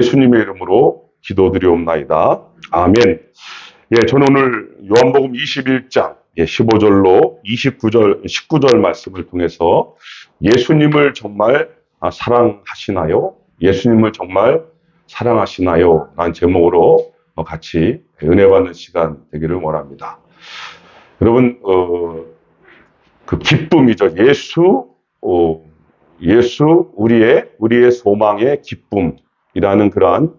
예수님의 이름으로 기도드리옵나이다. 아멘. 예, 저는 오늘 요한복음 21장 15절로 29절, 19절 말씀을 통해서 예수님을 정말 사랑하시나요? 예수님을 정말 사랑하시나요? 라는 제목으로 같이 은혜 받는 시간 되기를 원합니다. 여러분, 그 기쁨이죠. 예수, 우리의 소망의 기쁨이라는 그러한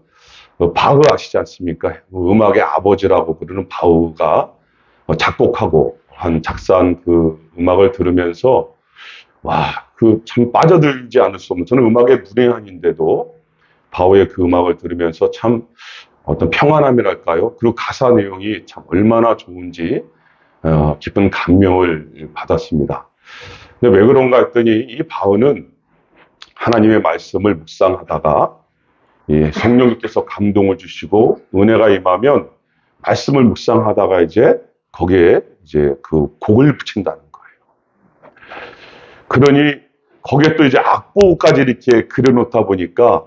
바흐 아시지 않습니까? 음악의 아버지라고 부르는 바흐가 작곡하고 작사한 그 음악을 들으면서 그 참 빠져들지 않을 수 없는, 저는 음악의 문외한인데도 바흐의 그 음악을 들으면서 참 어떤 평안함이랄까요? 그리고 가사 내용이 참 얼마나 좋은지 깊은 감명을 받았습니다. 근데 왜 그런가 했더니 이 바흐는 하나님의 말씀을 묵상하다가 성령님께서 감동을 주시고 은혜가 임하면 말씀을 묵상하다가 거기에 그 곡을 붙인다는 거예요. 그러니 거기에 또 악보까지 이렇게 그려놓다 보니까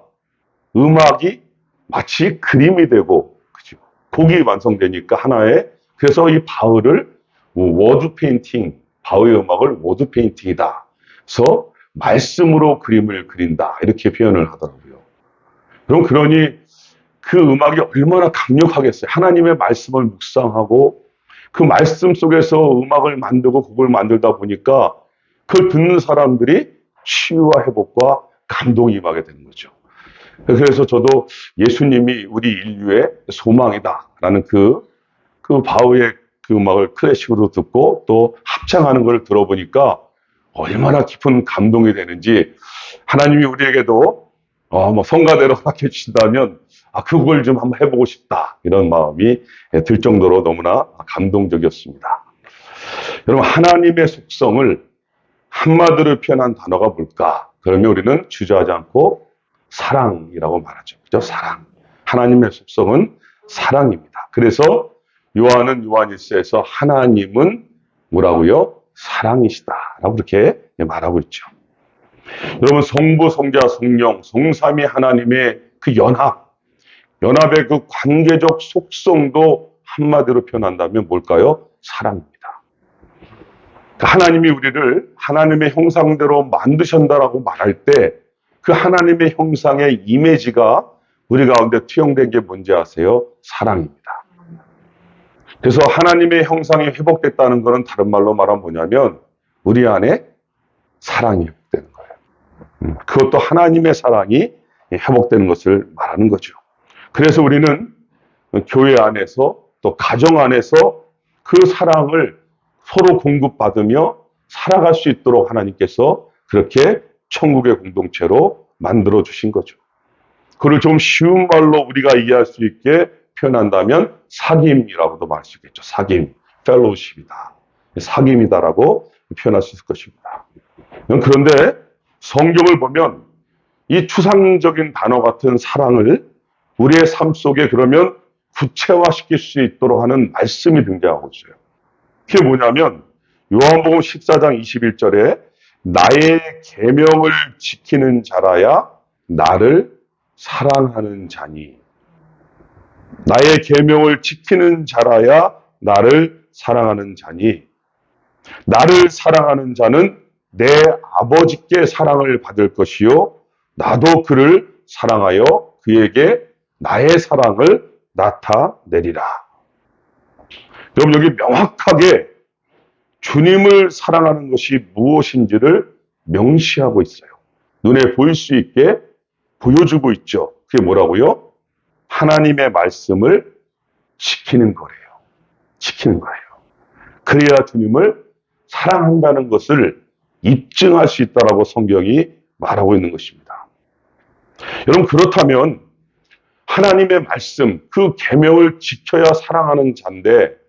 음악이 마치 그림이 되고, 그죠? 곡이 완성되니까 하나의, 그래서 이 바흐를 워드 페인팅, 바흐의 음악을 워드 페인팅이다. 그래서 말씀으로 그림을 그린다. 이렇게 표현을 하더라고요. 그러니 그 음악이 얼마나 강력하겠어요. 하나님의 말씀을 묵상하고 그 말씀 속에서 음악을 만들고 곡을 만들다 보니까 그걸 듣는 사람들이 치유와 회복과 감동이 임하게 되는 거죠. 그래서 저도 예수님이 우리 인류의 소망이다라는 그 바흐의 그 음악을 클래식으로 듣고 또 합창하는 걸 들어보니까 얼마나 깊은 감동이 되는지, 하나님이 우리에게도 성가대로 허락해 주신다면 그걸 좀 한번 해보고 싶다, 이런 마음이 들 정도로 너무나 감동적이었습니다. 여러분, 하나님의 속성을 한마디로 표현한 단어가 뭘까? 그러면 우리는 주저하지 않고 사랑이라고 말하죠. 그죠? 사랑. 하나님의 속성은 사랑입니다. 그래서 요한은 요한일서에서 하나님은 뭐라고요? 사랑이시다라고 그렇게 말하고 있죠. 여러분, 성부, 성자, 성령, 성삼위 하나님의 그 연합의 그 관계적 속성도 한마디로 표현한다면 뭘까요? 사랑입니다. 하나님이 우리를 하나님의 형상대로 만드신다라고 말할 때 그 하나님의 형상의 이미지가 우리 가운데 투영된 게 뭔지 아세요? 사랑입니다. 그래서 하나님의 형상이 회복됐다는 것은 다른 말로 말하면 뭐냐면 우리 안에 사랑이 회복되는 거예요. 그것도 하나님의 사랑이 회복되는 것을 말하는 거죠. 그래서 우리는 교회 안에서 또 가정 안에서 그 사랑을 서로 공급받으며 살아갈 수 있도록 하나님께서 그렇게 천국의 공동체로 만들어 주신 거죠. 그걸 좀 쉬운 말로 우리가 이해할 수 있게 표현한다면 사귐이라고도 말할 수 있겠죠. 사귐, 펠로우십이다. 사귐이다라고 표현할 수 있을 것입니다. 그런데 성경을 보면 이 추상적인 단어 같은 사랑을 우리의 삶 속에 그러면 구체화시킬 수 있도록 하는 말씀이 등장하고 있어요. 그게 뭐냐면 요한복음 14장 21절에 나의 계명을 지키는 자라야 나를 사랑하는 자니, 나의 계명을 지키는 자라야 나를 사랑하는 자니, 나를 사랑하는 자는 내 아버지께 사랑을 받을 것이요 나도 그를 사랑하여 그에게 나의 사랑을 나타내리라. 여러분, 여기 명확하게 주님을 사랑하는 것이 무엇인지를 명시하고 있어요. 눈에 보일 수 있게 보여주고 있죠. 그게 뭐라고요? 하나님의 말씀을 지키는 거래요. 지키는 거예요. 그래야 주님을 사랑한다는 것을 입증할 수 있다라고 성경이 말하고 있는 것입니다. 여러분, 그렇다면 하나님의 말씀, 그 계명을 지켜야 사랑하는 자인데,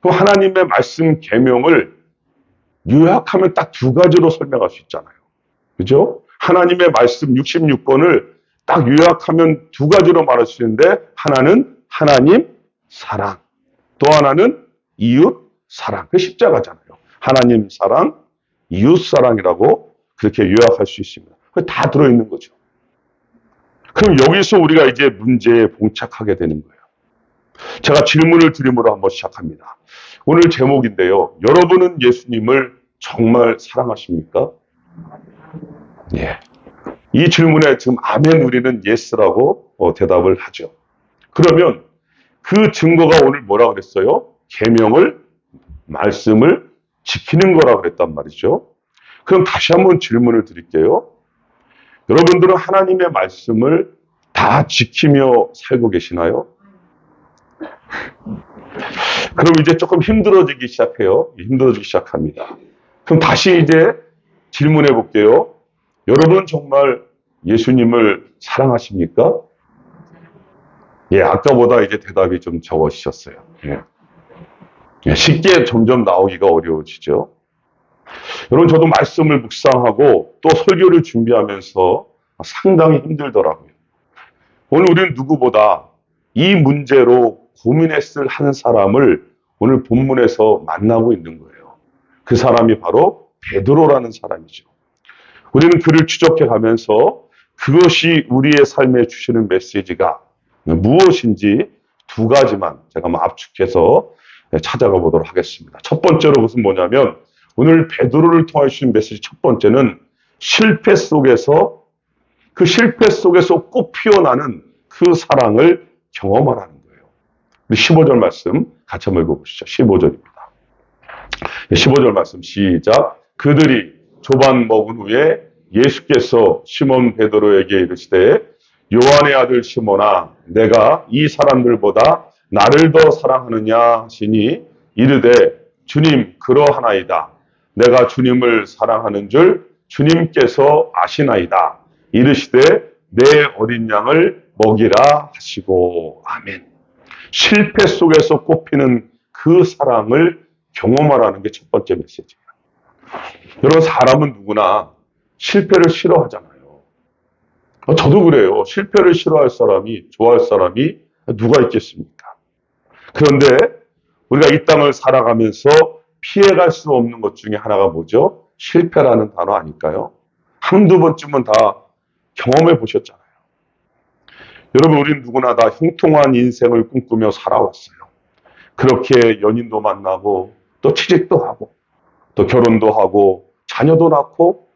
그 하나님의 말씀 계명을 요약하면 딱 두 가지로 설명할 수 있잖아요. 그죠? 하나님의 말씀 66권을 딱 요약하면 두 가지로 말할 수 있는데, 하나는 하나님 사랑, 또 하나는 이웃 사랑. 그 십자가잖아요. 하나님 사랑, 이웃 사랑이라고 그렇게 요약할 수 있습니다. 그게 다 들어있는 거죠. 그럼 여기서 우리가 이제 문제에 봉착하게 되는 거예요. 제가 질문을 드림으로 한번 시작합니다. 오늘 제목인데요. 여러분은 예수님을 정말 사랑하십니까? 예. 이 질문에 지금 아멘 우리는 예스라고 대답을 하죠. 그러면 그 증거가 오늘 뭐라 그랬어요? 계명을 말씀을 지키는 거라 그랬단 말이죠. 그럼 다시 한번 질문을 드릴게요. 여러분들은 하나님의 말씀을 다 지키며 살고 계시나요? 그럼 이제 조금 힘들어지기 시작해요. 힘들어지기 시작합니다. 그럼 다시 이제 질문해 볼게요. 여러분 정말 예수님을 사랑하십니까? 예, 아까보다 이제 대답이 좀 적어지셨어요. 예. 예, 쉽게 점점 나오기가 어려워지죠. 여러분 저도 말씀을 묵상하고 또 설교를 준비하면서 상당히 힘들더라고요. 오늘 우리는 누구보다 이 문제로 고민했을 한 사람을 오늘 본문에서 만나고 있는 거예요. 그 사람이 바로 베드로라는 사람이죠. 우리는 그를 추적해 가면서 그것이 우리의 삶에 주시는 메시지가 무엇인지 두 가지만 제가 압축해서 찾아가 보도록 하겠습니다. 첫 번째로 그것은 뭐냐면 오늘 베드로를 통해 주신 메시지 첫 번째는 실패 속에서 그 실패 속에서 꽃 피어나는 그 사랑을 경험하라는 거예요. 우리 15절 말씀 같이 한번 읽어보시죠. 15절입니다. 15절 말씀 시작. 그들이 조반 먹은 후에 예수께서 시몬 베드로에게 이르시되 요한의 아들 시몬아 내가 이 사람들보다 나를 더 사랑하느냐 하시니 이르되 주님 그러하나이다. 내가 주님을 사랑하는 줄 주님께서 아시나이다. 이르시되 내 어린 양을 먹이라 하시고 아멘. 실패 속에서 꽃피는 그 사랑을 경험하라는 게 첫 번째 메시지예요. 여러분 사람은 누구나 실패를 싫어하잖아요. 저도 그래요. 실패를 싫어할 사람이 좋아할 사람이 누가 있겠습니까? 그런데 우리가 이 땅을 살아가면서 피해갈 수 없는 것 중에 하나가 뭐죠? 실패라는 단어 아닐까요? 한두 번쯤은 다 경험해 보셨잖아요. 여러분 우리는 누구나 다 형통한 인생을 꿈꾸며 살아왔어요. 그렇게 연인도 만나고 또 취직도 하고 또 결혼도 하고 자녀도 낳고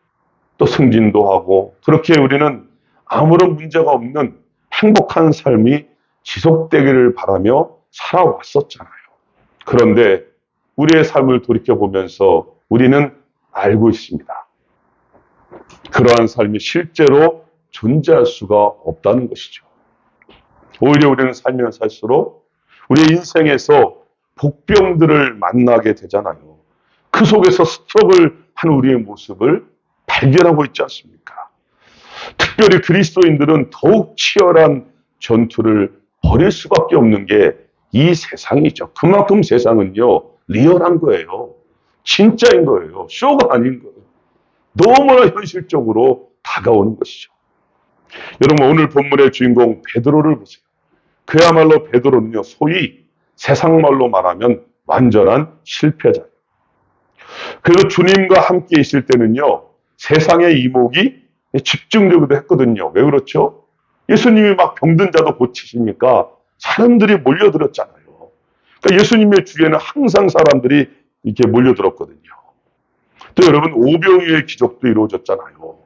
또 승진도 하고 그렇게 우리는 아무런 문제가 없는 행복한 삶이 지속되기를 바라며 살아왔었잖아요. 그런데 우리의 삶을 돌이켜보면서 우리는 알고 있습니다. 그러한 삶이 실제로 존재할 수가 없다는 것이죠. 오히려 우리는 살면 살수록 우리 인생에서 복병들을 만나게 되잖아요. 그 속에서 스트럭을 한 우리의 모습을 발견하고 있지 않습니까? 특별히 그리스도인들은 더욱 치열한 전투를 벌일 수밖에 없는 게 이 세상이죠. 그만큼 세상은요, 리얼한 거예요. 진짜인 거예요. 쇼가 아닌 거예요. 너무나 현실적으로 다가오는 것이죠. 여러분 오늘 본문의 주인공 베드로를 보세요. 그야말로 베드로는요, 소위 세상 말로 말하면 완전한 실패자예요. 그래서 주님과 함께 있을 때는요, 세상의 이목이 집중되기도 했거든요. 왜 그렇죠? 예수님이 막 병든 자도 고치시니까 사람들이 몰려들었잖아요. 그러니까 예수님의 주위에는 항상 사람들이 이렇게 몰려들었거든요. 또 여러분 오병이어의 기적도 이루어졌잖아요.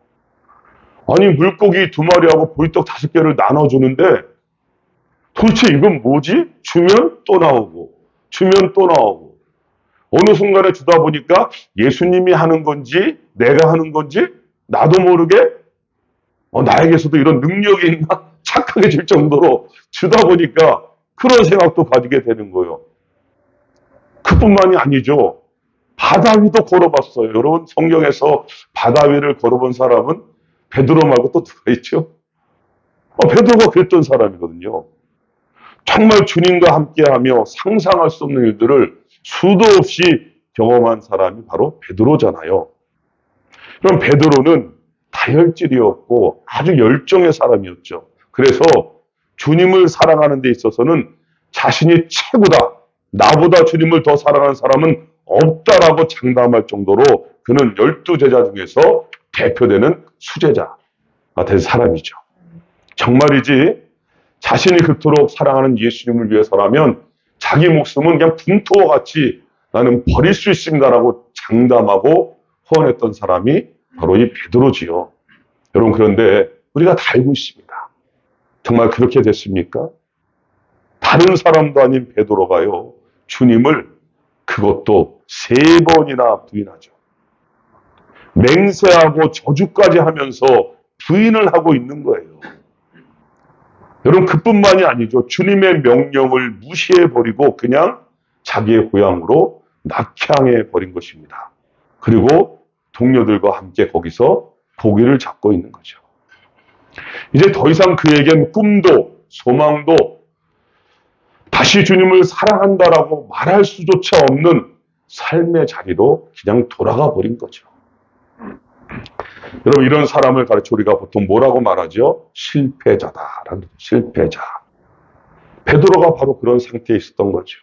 아니 물고기 2마리하고 보리떡 5개를 나눠주는데 도대체 이건 뭐지? 주면 또 나오고 주면 또 나오고 어느 순간에 주다 보니까 예수님이 하는 건지 내가 하는 건지 나도 모르게 나에게서도 이런 능력이 있나 착각해질 정도로 주다 보니까 그런 생각도 가지게 되는 거예요. 그뿐만이 아니죠. 바다 위도 걸어봤어요. 여러분 성경에서 바다 위를 걸어본 사람은 베드로 말고 또 누가 있죠? 베드로가 그랬던 사람이거든요. 정말 주님과 함께하며 상상할 수 없는 일들을 수도 없이 경험한 사람이 바로 베드로잖아요. 그럼 베드로는 다혈질이었고 아주 열정의 사람이었죠. 그래서 주님을 사랑하는 데 있어서는 자신이 최고다. 나보다 주님을 더 사랑하는 사람은 없다라고 장담할 정도로 그는 12제자 중에서 대표되는 수제자가 된 사람이죠. 정말이지 자신이 그토록 사랑하는 예수님을 위해서라면 자기 목숨은 그냥 분토와 같이 나는 버릴 수 있습니다라고 장담하고 후원했던 사람이 바로 이 베드로지요. 여러분, 그런데 우리가 다 알고 있습니다. 정말 그렇게 됐습니까? 다른 사람도 아닌 베드로가요, 주님을 그것도 3번이나 부인하죠. 맹세하고 저주까지 하면서 부인을 하고 있는 거예요. 여러분, 그뿐만이 아니죠. 주님의 명령을 무시해버리고 그냥 자기의 고향으로 낙향해 버린 것입니다. 그리고 동료들과 함께 거기서 고기를 잡고 있는 거죠. 이제 더 이상 그에겐 꿈도 소망도 다시 주님을 사랑한다라고 말할 수조차 없는 삶의 자리로 그냥 돌아가 버린 거죠. 여러분, 이런 사람을 가르쳐 우리가 보통 뭐라고 말하죠? 실패자다라는, 실패자. 베드로가 바로 그런 상태에 있었던 거죠.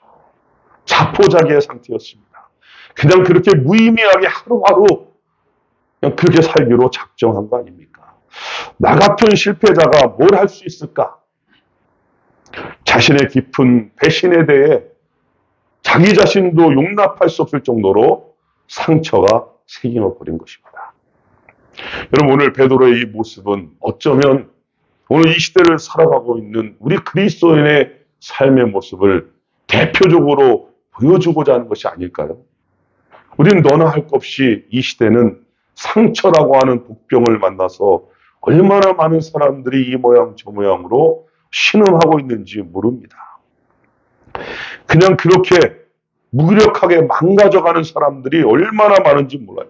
자포자기의 상태였습니다. 그냥 그렇게 무의미하게 하루하루 그냥 그렇게 살기로 작정한 거 아닙니까? 나 같은 실패자가 뭘 할 수 있을까? 자신의 깊은 배신에 대해 자기 자신도 용납할 수 없을 정도로 상처가 새김어 버린 것입니다. 여러분, 오늘 베드로의 이 모습은 어쩌면 오늘 이 시대를 살아가고 있는 우리 그리스도인의 삶의 모습을 대표적으로 보여주고자 하는 것이 아닐까요? 우리는 너나 할 것 없이 이 시대는 상처라고 하는 복병을 만나서 얼마나 많은 사람들이 이 모양 저 모양으로 신음하고 있는지 모릅니다. 그냥 그렇게 무기력하게 망가져가는 사람들이 얼마나 많은지 몰라요.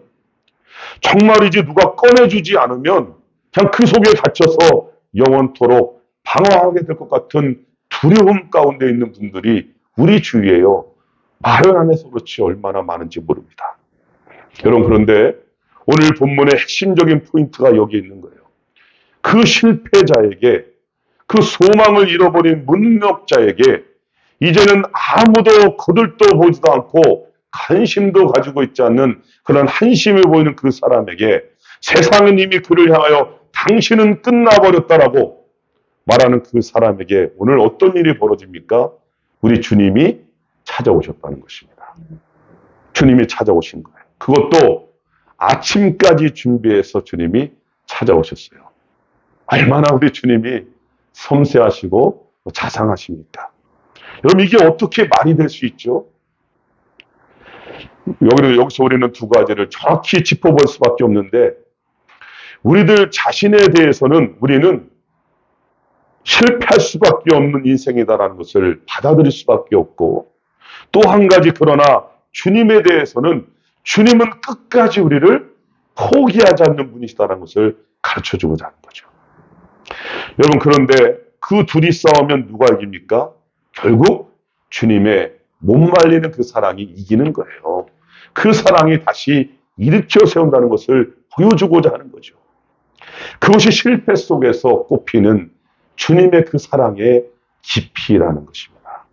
정말이지 누가 꺼내주지 않으면 그냥 그 속에 갇혀서 영원토록 방황하게 될 것 같은 두려움 가운데 있는 분들이 우리 주위에요. 말을 안 해서 그렇지 얼마나 많은지 모릅니다. 여러분, 그런데 오늘 본문의 핵심적인 포인트가 여기 있는 거예요. 그 실패자에게, 그 소망을 잃어버린 무능력자에게 이제는 아무도 거들떠 보지도 않고 관심도 가지고 있지 않는 그런 한심해 보이는 그 사람에게 세상은 이미 그를 향하여 당신은 끝나버렸다라고 말하는 그 사람에게 오늘 어떤 일이 벌어집니까? 우리 주님이 찾아오셨다는 것입니다. 주님이 찾아오신 거예요. 그것도 아침까지 준비해서 주님이 찾아오셨어요. 얼마나 우리 주님이 섬세하시고 자상하십니까? 여러분, 이게 어떻게 말이 될 수 있죠? 여기서 우리는 두 가지를 정확히 짚어볼 수밖에 없는데, 우리들 자신에 대해서는 우리는 실패할 수밖에 없는 인생이다라는 것을 받아들일 수밖에 없고, 또 한 가지, 그러나 주님에 대해서는 주님은 끝까지 우리를 포기하지 않는 분이시다라는 것을 가르쳐주고자 하는 거죠. 여러분, 그런데 그 둘이 싸우면 누가 이깁니까? 결국 주님의 못 말리는 그 사랑이 이기는 거예요. 그 사랑이 다시 일으켜 세운다는 것을 보여주고자 하는 거죠. 그것이 실패 속에서 꼽히는 주님의 그 사랑의 깊이라는 것입니다.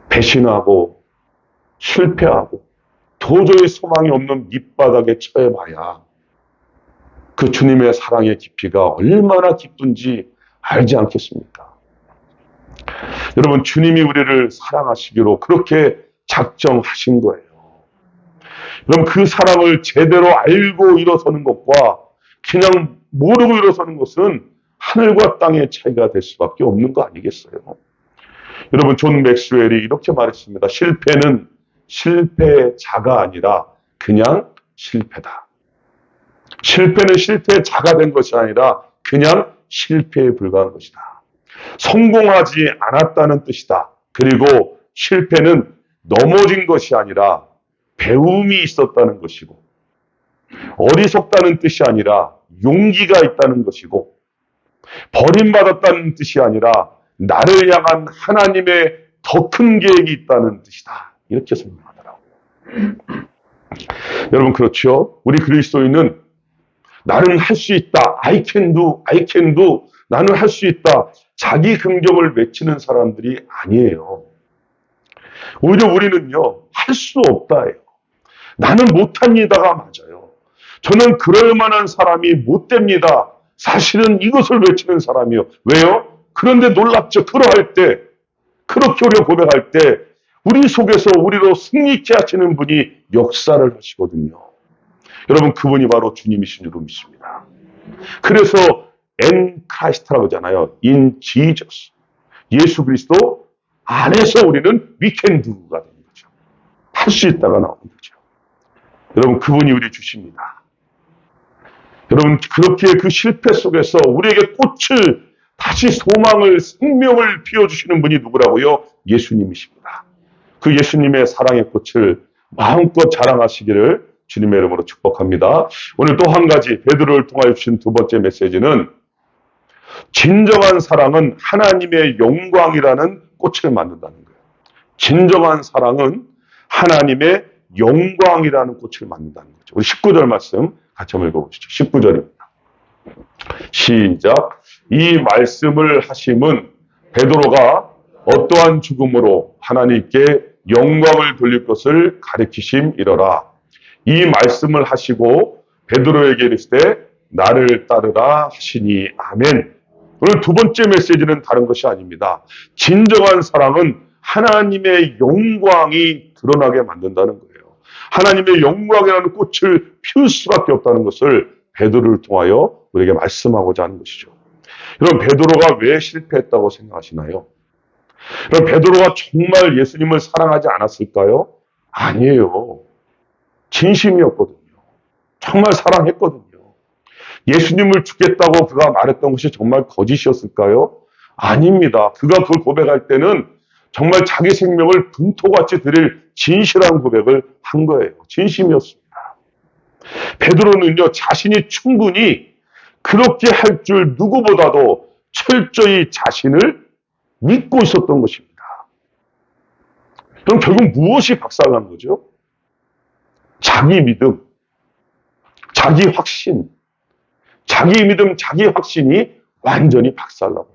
배신하고 실패하고 도저히 소망이 없는 밑바닥에 처해봐야 그 주님의 사랑의 깊이가 얼마나 깊은지 알지 않겠습니까? 여러분, 주님이 우리를 사랑하시기로 그렇게 작정하신 거예요. 그럼 그 사랑을 제대로 알고 일어서는 것과 그냥 모르고 일어서는 것은 하늘과 땅의 차이가 될 수밖에 없는 거 아니겠어요? 여러분, 존 맥스웰이 이렇게 말했습니다. 실패는 실패자가 아니라 그냥 실패다. 실패는 실패자가 된 것이 아니라 그냥 실패에 불과한 것이다. 성공하지 않았다는 뜻이다. 그리고 실패는 넘어진 것이 아니라 배움이 있었다는 것이고, 어리석다는 뜻이 아니라 용기가 있다는 것이고, 버림받았다는 뜻이 아니라 나를 향한 하나님의 더 큰 계획이 있다는 뜻이다. 이렇게 설명하더라고요. 여러분, 그렇죠? 우리 그리스도인은 나는 할 수 있다. I can do. 나는 할 수 있다. 자기 긍정을 외치는 사람들이 아니에요. 오히려 우리는요, 할 수 없다예요. 나는 못합니다가 맞아요. 저는 그럴 만한 사람이 못 됩니다. 사실은 이것을 외치는 사람이요. 왜요? 그런데 놀랍죠. 그러할 때, 그렇게 우리가 고백할 때 우리 속에서 우리로 승리케 하시는 분이 역사를 하시거든요. 여러분, 그분이 바로 주님이신 줄 믿습니다. 그래서 in Christ라고 하잖아요. in Jesus. 예수 그리스도 안에서 우리는 we can do가 되는 거죠. 할 수 있다가 나오는 거죠. 여러분, 그분이 우리 주십니다. 여러분, 그렇게 그 실패 속에서 우리에게 꽃을 다시 소망을, 생명을 피워주시는 분이 누구라고요? 예수님이십니다. 그 예수님의 사랑의 꽃을 마음껏 자랑하시기를 주님의 이름으로 축복합니다. 오늘 또 한 가지 베드로를 통하여 주신 두 번째 메시지는 진정한 사랑은 하나님의 영광이라는 꽃을 만든다는 거예요. 진정한 사랑은 하나님의 영광이라는 꽃을 만든다는 거죠. 우리 19절 말씀 같이 한번 읽어보시죠. 19절입니다. 시작. 이 말씀을 하심은 베드로가 어떠한 죽음으로 하나님께 영광을 돌릴 것을 가리키심이러라. 이 말씀을 하시고 베드로에게 이르시되 나를 따르라 하시니 아멘. 오늘 두 번째 메시지는 다른 것이 아닙니다. 진정한 사랑은 하나님의 영광이 드러나게 만든다는 거예요. 하나님의 영광이라는 꽃을 피울 수밖에 없다는 것을 베드로를 통하여 우리에게 말씀하고자 하는 것이죠. 여러분, 베드로가 왜 실패했다고 생각하시나요? 여러분, 베드로가 정말 예수님을 사랑하지 않았을까요? 아니에요. 진심이었거든요. 정말 사랑했거든요. 예수님을 죽겠다고 그가 말했던 것이 정말 거짓이었을까요? 아닙니다. 그가 그걸 고백할 때는 정말 자기 생명을 분토같이 드릴 진실한 고백을 한 거예요. 진심이었습니다. 베드로는요, 자신이 충분히 그렇게 할 줄 누구보다도 철저히 자신을 믿고 있었던 것입니다. 그럼 결국 무엇이 박살난 거죠? 자기 믿음, 자기 확신, 자기 믿음, 자기 확신이 완전히 박살나버립니다.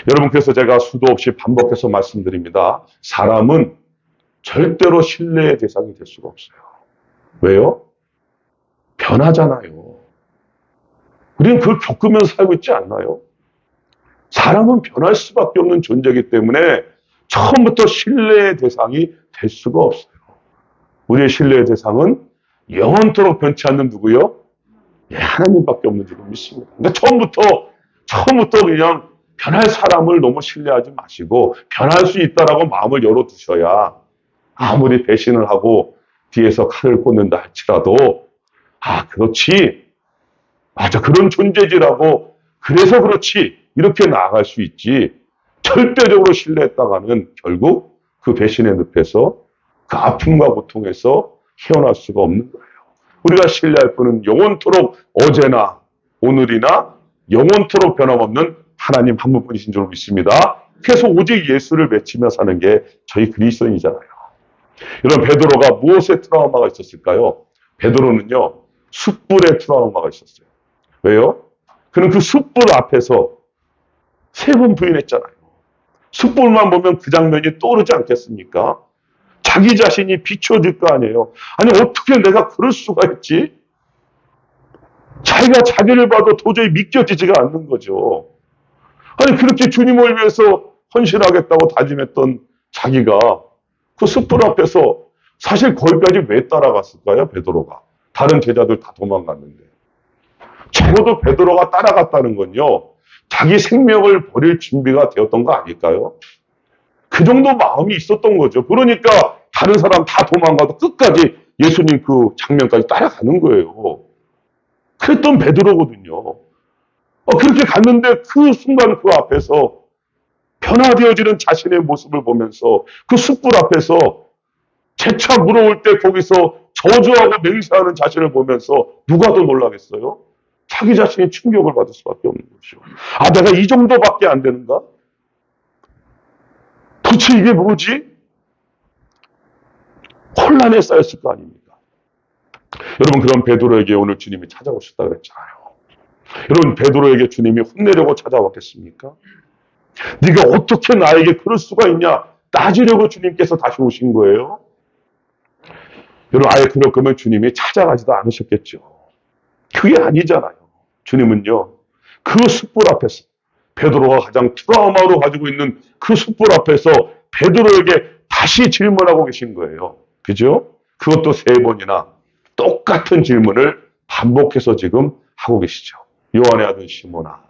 여러분, 그래서 제가 수도 없이 반복해서 말씀드립니다. 사람은 절대로 신뢰의 대상이 될 수가 없어요. 왜요? 변하잖아요. 우리는 그걸 겪으면서 살고 있지 않나요? 사람은 변할 수밖에 없는 존재이기 때문에 처음부터 신뢰의 대상이 될 수가 없어요. 우리의 신뢰의 대상은 영원토록 변치 않는 누구요? 하나님밖에 없는 줄 믿습니다. 그러니까 처음부터 그냥 변할 사람을 너무 신뢰하지 마시고 변할 수 있다라고 마음을 열어두셔야 아무리 배신을 하고 뒤에서 칼을 꽂는다 할지라도 그렇지. 맞아. 그런 존재지라고 그래서 그렇지. 이렇게 나아갈 수 있지. 절대적으로 신뢰했다가는 결국 그 배신의 늪에서 그 아픔과 고통에서 헤어날 수가 없는 거예요. 우리가 신뢰할 분은 영원토록 어제나 오늘이나 영원토록 변함없는 하나님 한 분뿐이신 줄 믿습니다. 그래서 오직 예수를 맺히며 사는 게 저희 그리스도인이잖아요. 여러분, 베드로가 무엇의 트라우마가 있었을까요? 베드로는요, 숯불의 트라우마가 있었어요. 왜요? 그는 그 숯불 앞에서 3번 부인했잖아요. 숯불만 보면 그 장면이 떠오르지 않겠습니까? 자기 자신이 비춰질 거 아니에요. 아니, 어떻게 내가 그럴 수가 있지? 자기가 자기를 봐도 도저히 믿겨지지가 않는 거죠. 아니, 그렇게 주님을 위해서 헌신하겠다고 다짐했던 자기가 그 숯불 앞에서 사실 거기까지 왜 따라갔을까요? 베드로가. 다른 제자들 다 도망갔는데. 적어도 베드로가 따라갔다는 건요, 자기 생명을 버릴 준비가 되었던 거 아닐까요? 그 정도 마음이 있었던 거죠. 그러니까 다른 사람 다 도망가도 끝까지 예수님 그 장면까지 따라가는 거예요. 그랬던 베드로거든요. 그렇게 갔는데 그 순간 그 앞에서 변화되어지는 자신의 모습을 보면서 그 숯불 앞에서 재차 물어올 때 거기서 저주하고 맹세하는 자신을 보면서 누가 더 놀라겠어요? 자기 자신이 충격을 받을 수밖에 없는 거죠. 내가 이 정도밖에 안 되는가? 도대체 이게 뭐지? 혼란에 쌓였을 거 아닙니까? 여러분, 그런 베드로에게 오늘 주님이 찾아오셨다 그랬잖아요. 여러분, 베드로에게 주님이 혼내려고 찾아왔겠습니까? 네가 어떻게 나에게 그럴 수가 있냐? 따지려고 주님께서 다시 오신 거예요. 여러분, 아예 그럴 거면 주님이 찾아가지도 않으셨겠죠. 그게 아니잖아요. 주님은요, 그 숯불 앞에서 베드로가 가장 트라우마로 가지고 있는 그 숯불 앞에서 베드로에게 다시 질문하고 계신 거예요. 그죠? 그것도 3번이나 똑같은 질문을 반복해서 지금 하고 계시죠. 요한의 아들 시몬아,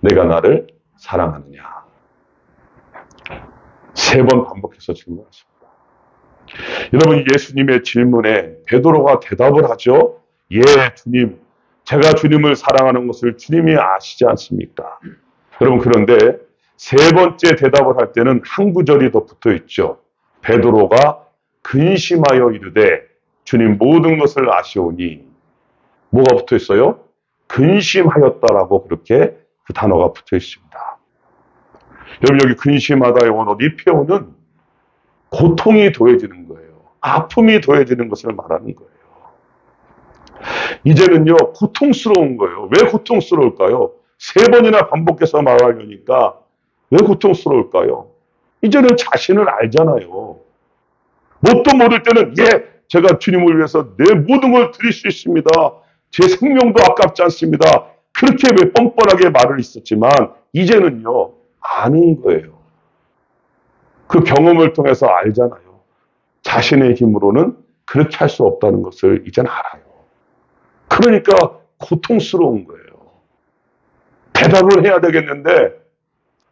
내가 나를 사랑하느냐? 3번 반복해서 질문하십니다. 여러분, 예수님의 질문에 베드로가 대답을 하죠. 예, 주님, 제가 주님을 사랑하는 것을 주님이 아시지 않습니까? 여러분, 그런데 3번째 대답을 할 때는 한 구절이 더 붙어 있죠. 베드로가 근심하여 이르되 주님 모든 것을 아시오니, 뭐가 붙어 있어요? 근심하였다라고 그렇게 그 단어가 붙어 있습니다. 여러분, 여기 근심하다의 원어 리페오는 고통이 더해지는 거예요. 아픔이 더해지는 것을 말하는 거예요. 이제는요, 고통스러운 거예요. 왜 고통스러울까요? 3번이나 반복해서 말하려니까 왜 고통스러울까요? 이제는 자신을 알잖아요. 뭣도 모를 때는 예, 제가 주님을 위해서 내 모든 걸 드릴 수 있습니다. 제 생명도 아깝지 않습니다. 그렇게 왜 뻔뻔하게 말을 했었지만 이제는요, 아는 거예요. 그 경험을 통해서 알잖아요. 자신의 힘으로는 그렇게 할 수 없다는 것을 이제는 알아요. 그러니까 고통스러운 거예요. 대답을 해야 되겠는데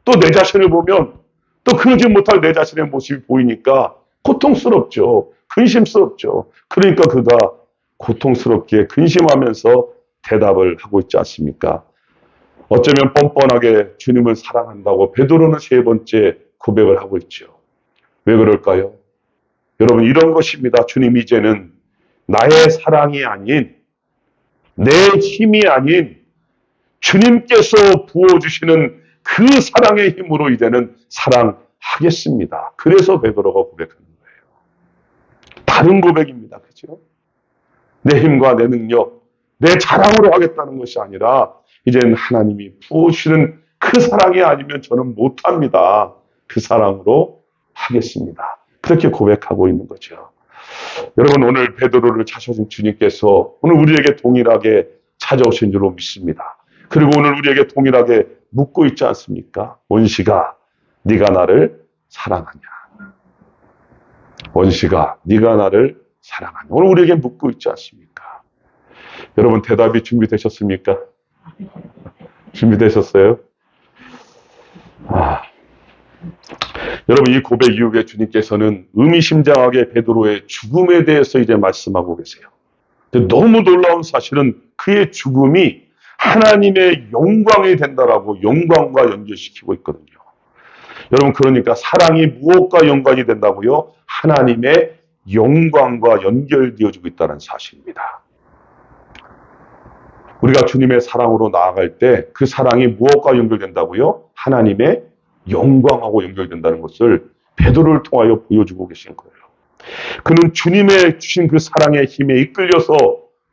또 내 자신을 보면 또 그러지 못할 내 자신의 모습이 보이니까 고통스럽죠. 근심스럽죠. 그러니까 그가 고통스럽게 근심하면서 대답을 하고 있지 않습니까? 어쩌면 뻔뻔하게 주님을 사랑한다고 베드로는 3번째 고백을 하고 있죠. 왜 그럴까요? 여러분, 이런 것입니다. 주님, 이제는 나의 사랑이 아닌, 내 힘이 아닌 주님께서 부어주시는 그 사랑의 힘으로 이제는 사랑하겠습니다. 그래서 베드로가 고백하는 거예요. 다른 고백입니다. 그죠? 내 힘과 내 능력, 내 자랑으로 하겠다는 것이 아니라 이제는 하나님이 부어주시는 그 사랑이 아니면 저는 못합니다. 그 사랑으로 하겠습니다. 그렇게 고백하고 있는 거죠. 여러분, 오늘 베드로를 찾아오신 주님께서 오늘 우리에게 동일하게 찾아오신 줄로 믿습니다. 그리고 오늘 우리에게 동일하게 묻고 있지 않습니까? 원시가 네가 나를 사랑하냐? 원시가 네가 나를 사랑하냐? 오늘 우리에게 묻고 있지 않습니까? 여러분, 대답이 준비되셨습니까? 준비되셨어요? 여러분, 이 고백 이후에 주님께서는 의미심장하게 베드로의 죽음에 대해서 이제 말씀하고 계세요. 너무 놀라운 사실은 그의 죽음이 하나님의 영광이 된다라고 영광과 연결시키고 있거든요. 여러분, 그러니까 사랑이 무엇과 연관이 된다고요? 하나님의 영광과 연결되어지고 있다는 사실입니다. 우리가 주님의 사랑으로 나아갈 때 그 사랑이 무엇과 연결된다고요? 하나님의 영광하고 연결된다는 것을 베드로를 통하여 보여주고 계신 거예요. 그는 주님의 주신 그 사랑의 힘에 이끌려서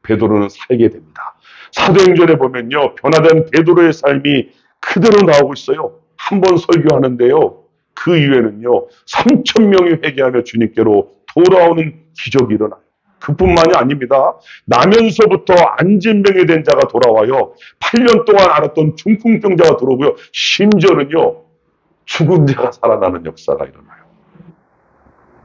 베드로는 살게 됩니다. 사도행전에 보면요, 변화된 베드로의 삶이 그대로 나오고 있어요. 한 번 설교하는데요, 그 이후에는요 3,000명이 회개하며 주님께로 돌아오는 기적이 일어나요. 그뿐만이 아닙니다. 나면서부터 안진병이 된 자가 돌아와요. 8년 동안 앓았던 중풍병자가 들어오고요, 심지어는요 죽은 자가 살아나는 역사가 일어나요.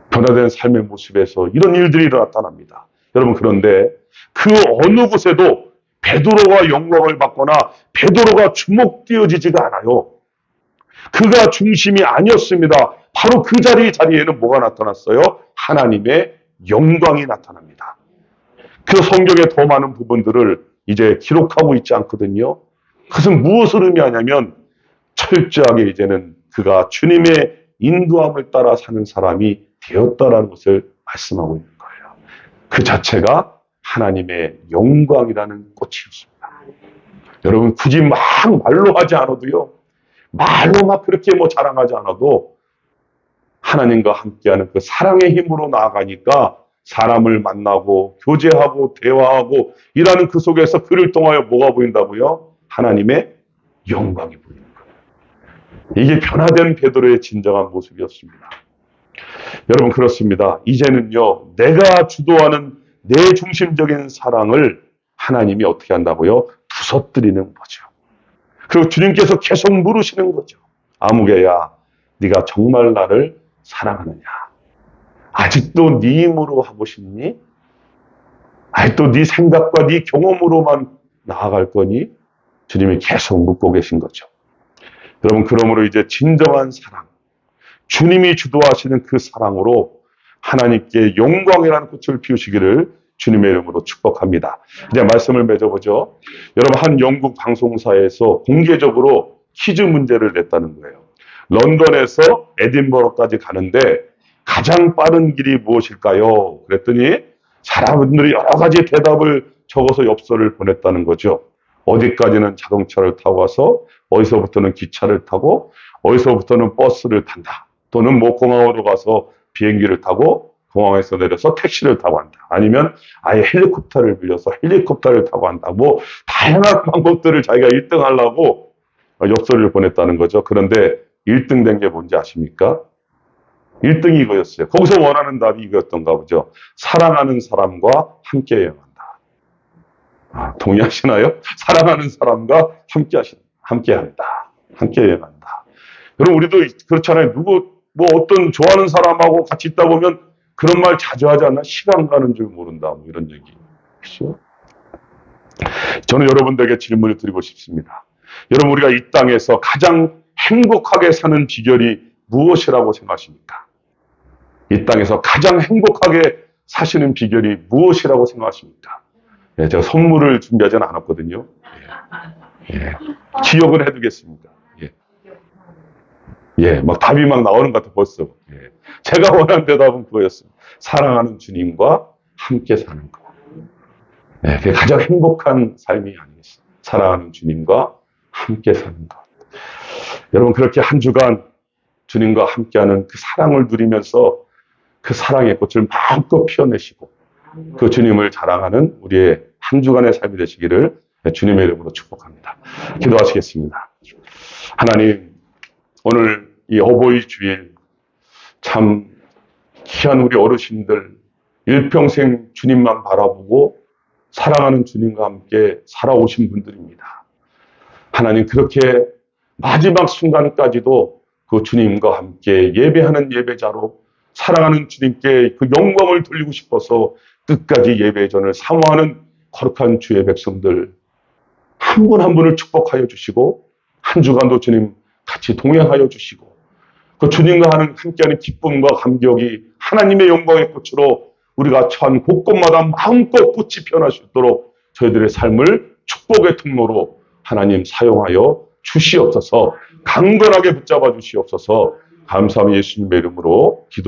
변화된 삶의 모습에서 이런 일들이 나타납니다. 여러분, 그런데 그 어느 곳에도 베드로가 영광을 받거나 베드로가 주목되어지지가 않아요. 그가 중심이 아니었습니다. 바로 그 자리에는 뭐가 나타났어요? 하나님의 영광이 나타납니다. 그 성경의 더 많은 부분들을 이제 기록하고 있지 않거든요. 그것은 무엇을 의미하냐면 철저하게 이제는 그가 주님의 인도함을 따라 사는 사람이 되었다라는 것을 말씀하고 있는 거예요. 그 자체가 하나님의 영광이라는 꽃이었습니다. 여러분, 굳이 막 말로 하지 않아도요, 말로 막 그렇게 자랑하지 않아도 하나님과 함께하는 그 사랑의 힘으로 나아가니까 사람을 만나고 교제하고 대화하고 일하는 그 속에서 그를 통하여 뭐가 보인다고요? 하나님의 영광이 보이는 거예요. 이게 변화된 베드로의 진정한 모습이었습니다. 여러분, 그렇습니다. 이제는요, 내가 주도하는 내 중심적인 사랑을 하나님이 어떻게 한다고요? 부서뜨리는 거죠. 그리고 주님께서 계속 물으시는 거죠. 아무개야, 네가 정말 나를 사랑하느냐? 아직도 네 힘으로 하고 싶니? 아직도 네 생각과 네 경험으로만 나아갈 거니? 주님이 계속 묻고 계신 거죠. 여러분, 그러므로 이제 진정한 사랑, 주님이 주도하시는 그 사랑으로 하나님께 영광이라는 꽃을 피우시기를 주님의 이름으로 축복합니다. 이제 말씀을 맺어보죠. 여러분, 한 영국 방송사에서 공개적으로 퀴즈 문제를 냈다는 거예요. 런던에서 에딘버러까지 가는데 가장 빠른 길이 무엇일까요? 그랬더니 사람들이 여러 가지 대답을 적어서 엽서를 보냈다는 거죠. 어디까지는 자동차를 타고 와서, 어디서부터는 기차를 타고, 어디서부터는 버스를 탄다. 또는 뭐 공항으로 가서 비행기를 타고 공항에서 내려서 택시를 타고 한다. 아니면 아예 헬리콥터를 빌려서 헬리콥터를 타고 한다. 뭐 다양한 방법들을 자기가 1등 하려고 엽서를 보냈다는 거죠. 그런데 1등 된 게 뭔지 아십니까? 1등이 이거였어요. 거기서 원하는 답이 이거였던가 보죠. 사랑하는 사람과 함께 여행한다. 동의하시나요? 사랑하는 사람과 함께 한다. 함께 여행한다. 여러분, 우리도 그렇잖아요. 뭐 어떤 좋아하는 사람하고 같이 있다 보면 그런 말 자주 하지 않나? 시간 가는 줄 모른다. 뭐 이런 얘기. 그렇죠? 저는 여러분들에게 질문을 드리고 싶습니다. 여러분, 우리가 이 땅에서 가장 행복하게 사는 비결이 무엇이라고 생각하십니까? 이 땅에서 가장 행복하게 사시는 비결이 무엇이라고 생각하십니까? 예, 제가 선물을 준비하지는 않았거든요. 예. 기억은 해두겠습니다. 막 답이 막 나오는 것 같아, 벌써. 제가 원하는 대답은 그거였어요. 사랑하는 주님과 함께 사는 것. 그게 가장 행복한 삶이 아니겠어요. 사랑하는 주님과 함께 사는 것. 여러분, 그렇게 한 주간 주님과 함께하는 그 사랑을 누리면서 그 사랑의 꽃을 마음껏 피워내시고 그 주님을 자랑하는 우리의 한 주간의 삶이 되시기를 주님의 이름으로 축복합니다. 기도하시겠습니다. 하나님, 오늘 이 어버이 주일 참 귀한 우리 어르신들 일평생 주님만 바라보고 사랑하는 주님과 함께 살아오신 분들입니다. 하나님, 그렇게 마지막 순간까지도 그 주님과 함께 예배하는 예배자로 사랑하는 주님께 그 영광을 돌리고 싶어서 끝까지 예배의 전을 사모하는 거룩한 주의 백성들 한 분 한 분을 축복하여 주시고 한 주간도 주님 같이 동행하여 주시고 그 주님과 함께하는 기쁨과 감격이 하나님의 영광의 꽃으로 우리가 처한 곳곳마다 마음껏 꽃이 피어날 수 있도록 저희들의 삶을 축복의 통로로 하나님 사용하여 주시옵소서. 강건하게 붙잡아 주시옵소서. 감사함이 예수님의 이름으로 기도